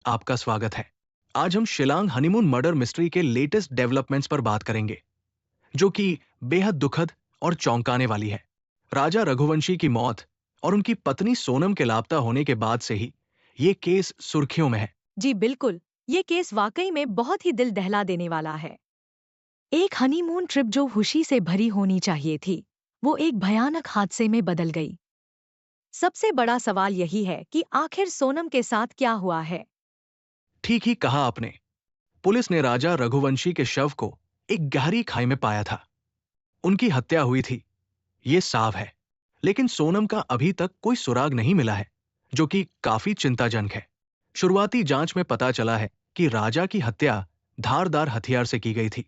आपका स्वागत है। आज हम शिलांग हनीमून मर्डर मिस्ट्री के लेटेस्ट डेवलपमेंट्स पर बात करेंगे, जो कि बेहद दुखद और चौंकाने वाली है। राजा रघुवंशी की मौत और उनकी पत्नी सोनम के लापता होने के बाद से ही ये केस सुर्खियों में है। जी बिल्कुल, ये केस वाकई में बहुत ही दिल दहला देने वाला है। एक हनीमून ट्रिप जो खुशी से भरी होनी चाहिए थी, वो एक भयानक हादसे में बदल गई। सबसे बड़ा सवाल यही है कि आखिर सोनम के साथ क्या हुआ है। ठीक ही कहा आपने। पुलिस ने राजा रघुवंशी के शव को एक गहरी खाई में पाया था। उनकी हत्या हुई थी, ये साफ है। लेकिन सोनम का अभी तक कोई सुराग नहीं मिला है, जो कि काफी चिंताजनक है। शुरुआती जांच में पता चला है कि राजा की हत्या धारदार हथियार से की गई थी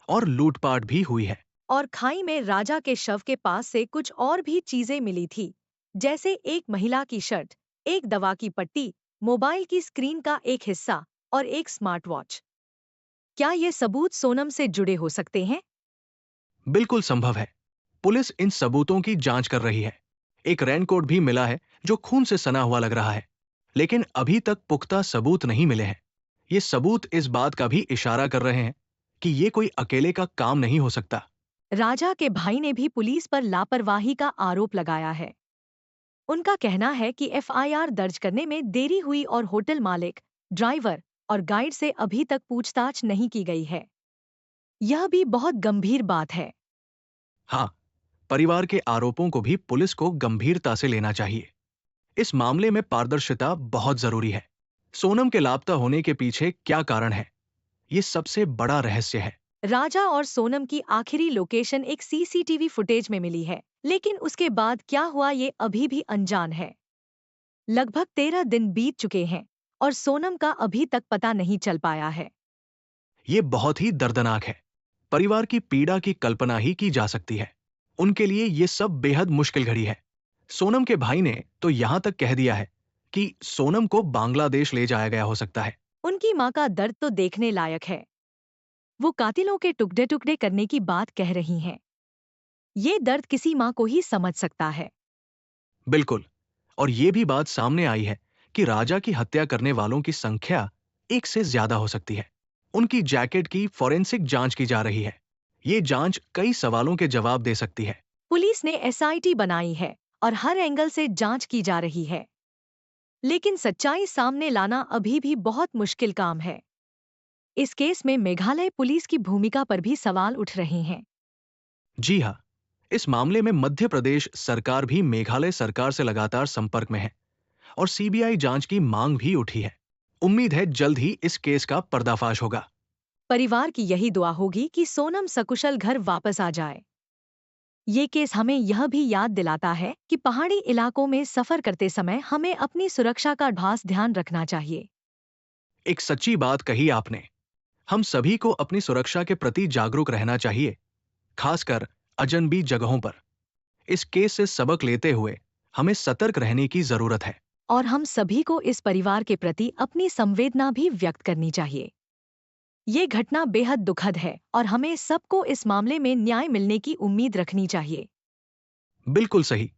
और लूटपाट भी हुई है। और खाई में राजा के शव के पास से कुछ और भी चीजें मिली थी, जैसे एक महिला की शर्ट, एक दवा की पट्टी, मोबाइल की स्क्रीन का एक हिस्सा और एक स्मार्ट वॉच। क्या ये सबूत सोनम से जुड़े हो सकते हैं? बिल्कुल संभव है। पुलिस इन सबूतों की जांच कर रही है। एक रेनकोट भी मिला है जो खून से सना हुआ लग रहा है, लेकिन अभी तक पुख्ता सबूत नहीं मिले हैं। ये सबूत इस बात का भी इशारा कर रहे हैं कि ये कोई अकेले का काम नहीं हो सकता। राजा के भाई ने भी पुलिस पर लापरवाही का आरोप लगाया है। उनका कहना है कि एफआईआर दर्ज करने में देरी हुई और होटल मालिक, ड्राइवर और गाइड से अभी तक पूछताछ नहीं की गई है। यह भी बहुत गंभीर बात है। हाँ, परिवार के आरोपों को भी पुलिस को गंभीरता से लेना चाहिए। इस मामले में पारदर्शिता बहुत जरूरी है। सोनम के लापता होने के पीछे क्या कारण है, ये सबसे बड़ा रहस्य है। राजा और सोनम की आखिरी लोकेशन एक सीसीटीवी फुटेज में मिली है, लेकिन उसके बाद क्या हुआ ये अभी भी अनजान है। लगभग 13 दिन बीत चुके हैं और सोनम का अभी तक पता नहीं चल पाया है। ये बहुत ही दर्दनाक है। परिवार की पीड़ा की कल्पना ही की जा सकती है। उनके लिए ये सब बेहद मुश्किल घड़ी है। सोनम के भाई ने तो यहां तक कह दिया है कि सोनम को बांग्लादेश ले जाया गया हो सकता है। उनकी माँ का दर्द तो देखने लायक है। वो कातिलों के टुकड़े टुकड़े करने की बात कह रही हैं। ये दर्द किसी माँ को ही समझ सकता है। बिल्कुल। और ये भी बात सामने आई है कि राजा की हत्या करने वालों की संख्या एक से ज्यादा हो सकती है। उनकी जैकेट की फॉरेंसिक जांच की जा रही है। ये जांच कई सवालों के जवाब दे सकती है। पुलिस ने एसआईटी बनाई है और हर एंगल से जांच की जा रही है, लेकिन सच्चाई सामने लाना अभी भी बहुत मुश्किल काम है। इस केस में मेघालय पुलिस की भूमिका पर भी सवाल उठ रहे हैं। जी हाँ, इस मामले में मध्य प्रदेश सरकार भी मेघालय सरकार से लगातार संपर्क में है और सीबीआई जांच की मांग भी उठी है। उम्मीद है जल्द ही इस केस का पर्दाफाश होगा। परिवार की यही दुआ होगी कि सोनम सकुशल घर वापस आ जाए। ये केस हमें यह भी याद दिलाता है कि पहाड़ी इलाकों में सफर करते समय हमें अपनी सुरक्षा का खास ध्यान रखना चाहिए। एक सच्ची बात कही आपने। हम सभी को अपनी सुरक्षा के प्रति जागरूक रहना चाहिए, खासकर अजनबी जगहों पर। इस केस से सबक लेते हुए हमें सतर्क रहने की जरूरत है। और हम सभी को इस परिवार के प्रति अपनी संवेदना भी व्यक्त करनी चाहिए। ये घटना बेहद दुखद है और हमें सबको इस मामले में न्याय मिलने की उम्मीद रखनी चाहिए। बिल्कुल सही।